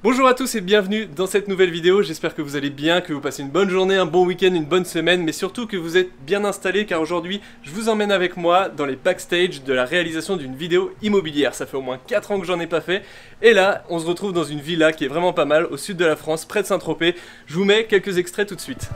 Bonjour à tous et bienvenue dans cette nouvelle vidéo, j'espère que vous allez bien, que vous passez une bonne journée, un bon week-end, une bonne semaine, mais surtout que vous êtes bien installés car aujourd'hui je vous emmène avec moi dans les backstage de la réalisation d'une vidéo immobilière. Ça fait au moins 4 ans que j'en ai pas fait et là on se retrouve dans une villa qui est vraiment pas mal au sud de la France, près de Saint-Tropez. Je vous mets quelques extraits tout de suite.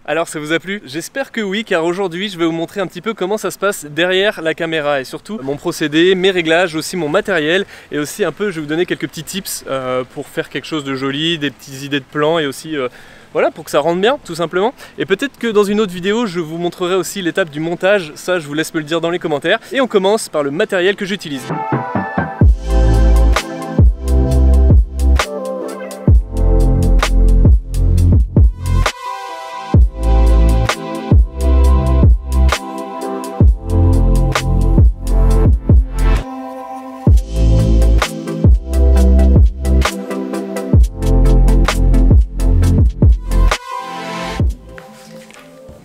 Alors ça vous a plu? J'espère que oui, car aujourd'hui je vais vous montrer un petit peu comment ça se passe derrière la caméra et surtout mon procédé, mes réglages, aussi mon matériel et aussi un peu je vais vous donner quelques petits tips pour faire quelque chose de joli, des petites idées de plans et aussi voilà, pour que ça rentre bien tout simplement. Et peut-être que dans une autre vidéo je vous montrerai aussi l'étape du montage, ça je vous laisse me le dire dans les commentaires. Et on commence par le matériel que j'utilise.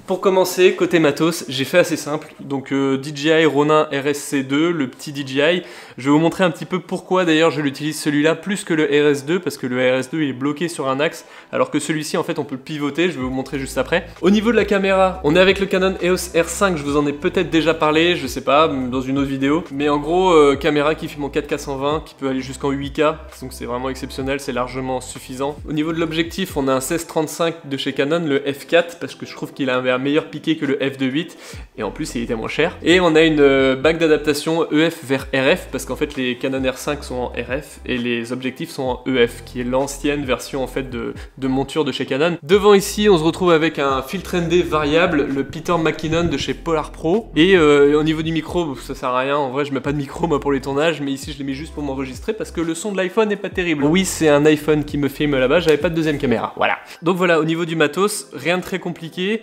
Pour commencer, côté matos, j'ai fait assez simple, donc DJI Ronin RSC2, le petit DJI. Je vais vous montrer un petit peu pourquoi d'ailleurs je l'utilise celui-là plus que le RS2, parce que le RS2 il est bloqué sur un axe, alors que celui-ci en fait on peut le pivoter, je vais vous montrer juste après. Au niveau de la caméra, on est avec le Canon EOS R5, je vous en ai peut-être déjà parlé, je sais pas, dans une autre vidéo. Mais en gros, caméra qui filme en 4K 120, qui peut aller jusqu'en 8K, donc c'est vraiment exceptionnel, c'est largement suffisant. Au niveau de l'objectif, on a un 16-35 de chez Canon, le F4, parce que je trouve qu'il a un meilleur piqué que le f2.8 et en plus il était moins cher. Et on a une bague d'adaptation EF vers RF parce qu'en fait les Canon R5 sont en RF et les objectifs sont en EF qui est l'ancienne version en fait de monture de chez Canon. Devant ici on se retrouve avec un filtre ND variable, le Peter McKinnon de chez Polar Pro. Et au niveau du micro, ça sert à rien, en vrai je mets pas de micro moi pour les tournages, mais ici je l'ai mis juste pour m'enregistrer parce que le son de l'iPhone n'est pas terrible. Oui, c'est un iPhone qui me filme là-bas, j'avais pas de deuxième caméra, voilà. Donc voilà, au niveau du matos, rien de très compliqué.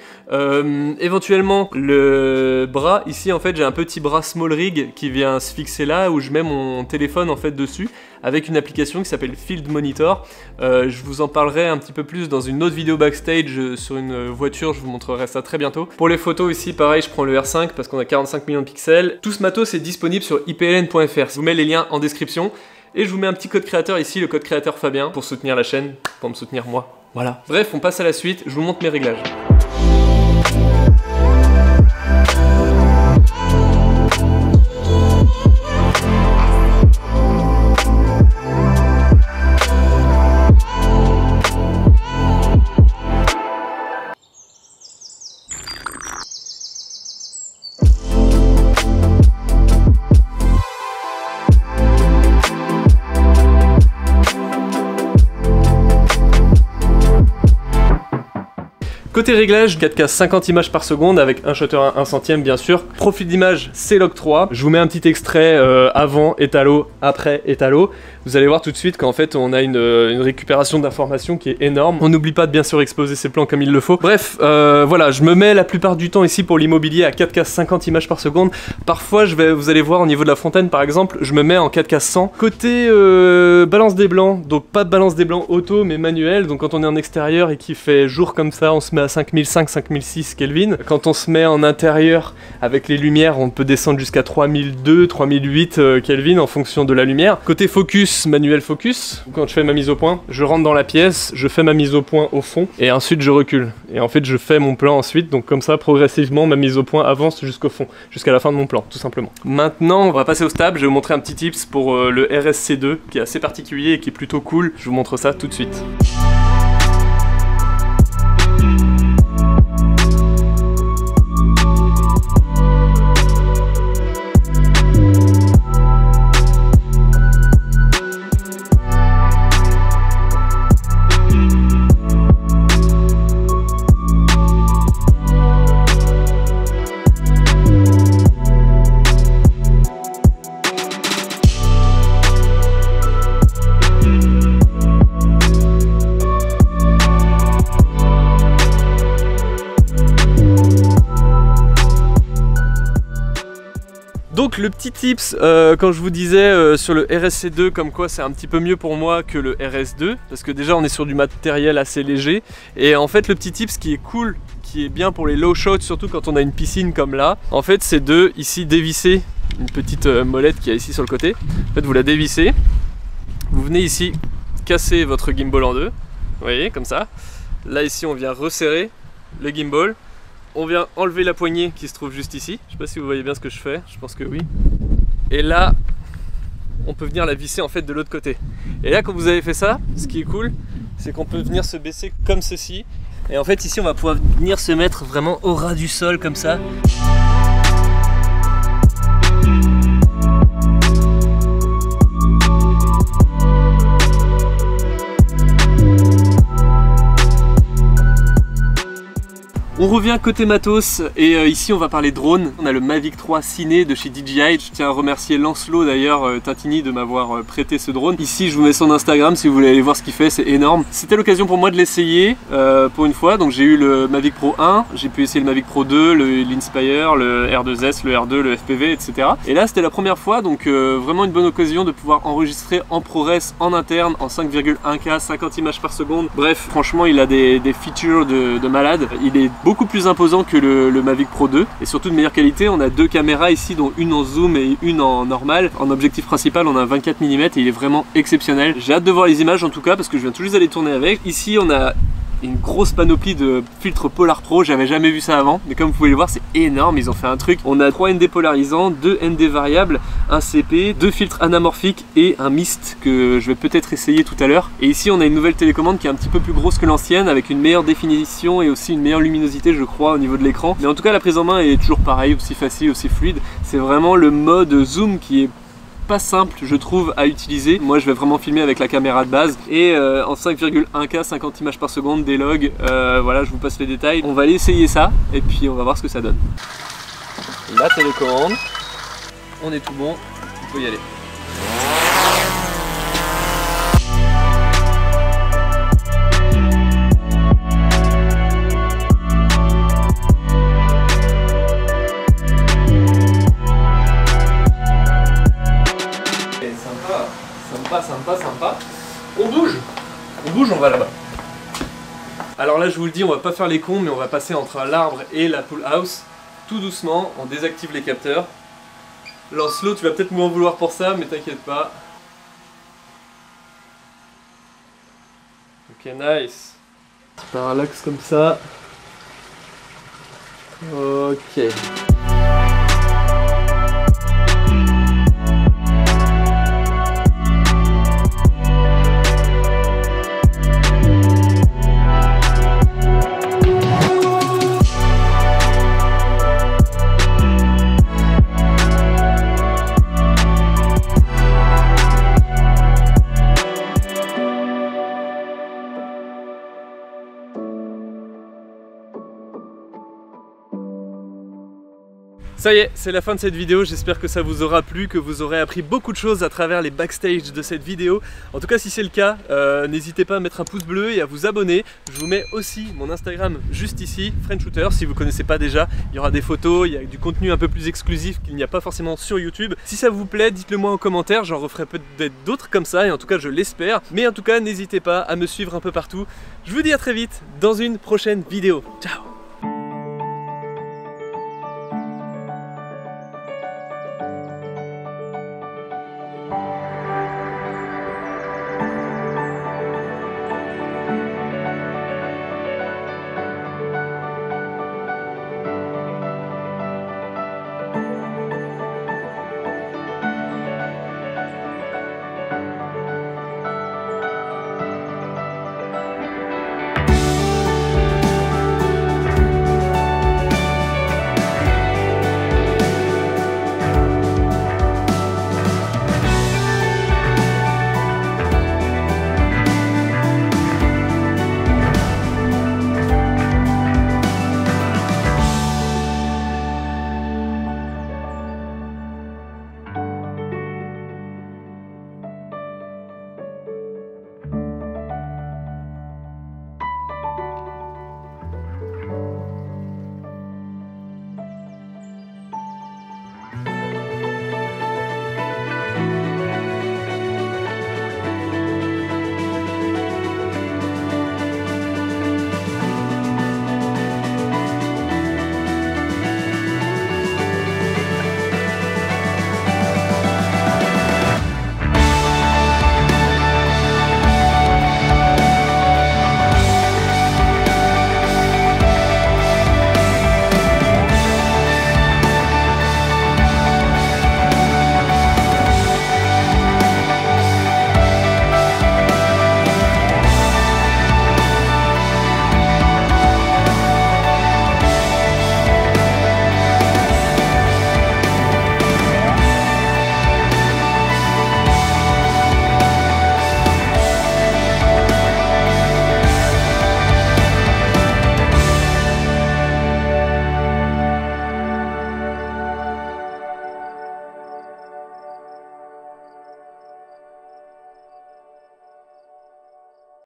Éventuellement le bras, ici en fait j'ai un petit bras small rig qui vient se fixer là où je mets mon téléphone en fait dessus avec une application qui s'appelle Field Monitor. Je vous en parlerai un petit peu plus dans une autre vidéo backstage sur une voiture, je vous montrerai ça très bientôt. Pour les photos ici pareil, je prends le R5 parce qu'on a 45 millions de pixels. Tout ce matos est disponible sur ipln.fr, je vous mets les liens en description et je vous mets un petit code créateur ici, le code créateur Fabien, pour soutenir la chaîne, pour me soutenir moi, voilà. Bref, on passe à la suite, je vous montre mes réglages. Côté réglage, 4K 50 images par seconde avec un shutter à 1 centième bien sûr. Profil d'image, c'est Log 3. Je vous mets un petit extrait avant étalo, après étalo. Vous allez voir tout de suite qu'en fait on a une récupération d'informations qui est énorme. On n'oublie pas de bien sûr exposer ses plans comme il le faut. Bref, voilà, je me mets la plupart du temps ici pour l'immobilier à 4K 50 images par seconde. Parfois, vous allez voir au niveau de la fontaine par exemple, je me mets en 4K 100. Côté balance des blancs, donc pas de balance des blancs auto mais manuel. Donc quand on est en extérieur et qu'il fait jour comme ça, on se met à 5005-5006 Kelvin. Quand on se met en intérieur avec les lumières, on peut descendre jusqu'à 3002-3008 Kelvin en fonction de la lumière. Côté focus, manuel focus, quand je fais ma mise au point, je rentre dans la pièce, je fais ma mise au point au fond et ensuite je recule. Et en fait je fais mon plan ensuite, donc comme ça progressivement ma mise au point avance jusqu'au fond, jusqu'à la fin de mon plan tout simplement. Maintenant on va passer au stab, je vais vous montrer un petit tips pour le RSC2 qui est assez particulier et qui est plutôt cool. Je vous montre ça tout de suite. Donc le petit tips, quand je vous disais sur le RSC2 comme quoi c'est un petit peu mieux pour moi que le RS2, parce que déjà on est sur du matériel assez léger, et en fait le petit tips qui est cool, qui est bien pour les low shots, surtout quand on a une piscine comme là, en fait c'est de ici dévisser une petite molette qui est ici sur le côté. En fait vous la dévissez, vous venez ici casser votre gimbal en deux, vous voyez comme ça. Là ici on vient resserrer le gimbal. On vient enlever la poignée qui se trouve juste ici. Je sais pas si vous voyez bien ce que je fais, je pense que oui. Et là, on peut venir la visser en fait de l'autre côté. Et là, quand vous avez fait ça, ce qui est cool, c'est qu'on peut venir se baisser comme ceci. Et en fait, ici, on va pouvoir venir se mettre vraiment au ras du sol comme ça. On revient côté matos et ici on va parler drone. On a le Mavic 3 Ciné de chez DJI. Je tiens à remercier Lancelot d'ailleurs, Tintini, de m'avoir prêté ce drone. Ici je vous mets son Instagram si vous voulez aller voir ce qu'il fait, c'est énorme. C'était l'occasion pour moi de l'essayer pour une fois. Donc j'ai eu le Mavic Pro 1, j'ai pu essayer le Mavic Pro 2, l'Inspire, le R2S, le R2, le FPV, etc. Et là c'était la première fois, donc vraiment une bonne occasion de pouvoir enregistrer en ProRes en interne en 5,1K, 50 images par seconde. Bref, franchement il a des features de malade. Il est beaucoup plus imposant que le Mavic Pro 2 et surtout de meilleure qualité. On a deux caméras ici, dont une en zoom et une en normal. En objectif principal on a un 24 mm et il est vraiment exceptionnel. J'ai hâte de voir les images en tout cas parce que je viens tout juste d'aller tourner avec. Ici on a une grosse panoplie de filtres Polar Pro, j'avais jamais vu ça avant, mais comme vous pouvez le voir c'est énorme, ils ont fait un truc. On a 3 ND polarisants, 2 ND variables, un CP, 2 filtres anamorphiques et un mist que je vais peut-être essayer tout à l'heure. Et ici on a une nouvelle télécommande qui est un petit peu plus grosse que l'ancienne, avec une meilleure définition et aussi une meilleure luminosité je crois au niveau de l'écran. Mais en tout cas la prise en main est toujours pareil, aussi facile, aussi fluide. C'est vraiment le mode zoom qui est pas simple je trouve à utiliser. Moi je vais vraiment filmer avec la caméra de base et en 5,1K 50 images par seconde, des logs, voilà je vous passe les détails. On va aller essayer ça et puis on va voir ce que ça donne. La télécommande, on est tout bon, on peut y aller. Sympa. On bouge, on va là-bas. Alors là je vous le dis, on va pas faire les cons, mais on va passer entre l'arbre et la pool house. Tout doucement, on désactive les capteurs. Lancelot, tu vas peut-être m'en vouloir pour ça, mais t'inquiète pas. Ok, nice. Par l'axe comme ça. Ok. Ça y est, c'est la fin de cette vidéo, j'espère que ça vous aura plu, que vous aurez appris beaucoup de choses à travers les backstage de cette vidéo. En tout cas, si c'est le cas, n'hésitez pas à mettre un pouce bleu et à vous abonner. Je vous mets aussi mon Instagram juste ici, FrenchShooter, si vous ne connaissez pas déjà. Il y aura des photos, il y a du contenu un peu plus exclusif qu'il n'y a pas forcément sur YouTube. Si ça vous plaît, dites-le moi en commentaire, j'en referai peut-être d'autres comme ça, et en tout cas je l'espère. Mais en tout cas, n'hésitez pas à me suivre un peu partout. Je vous dis à très vite dans une prochaine vidéo. Ciao!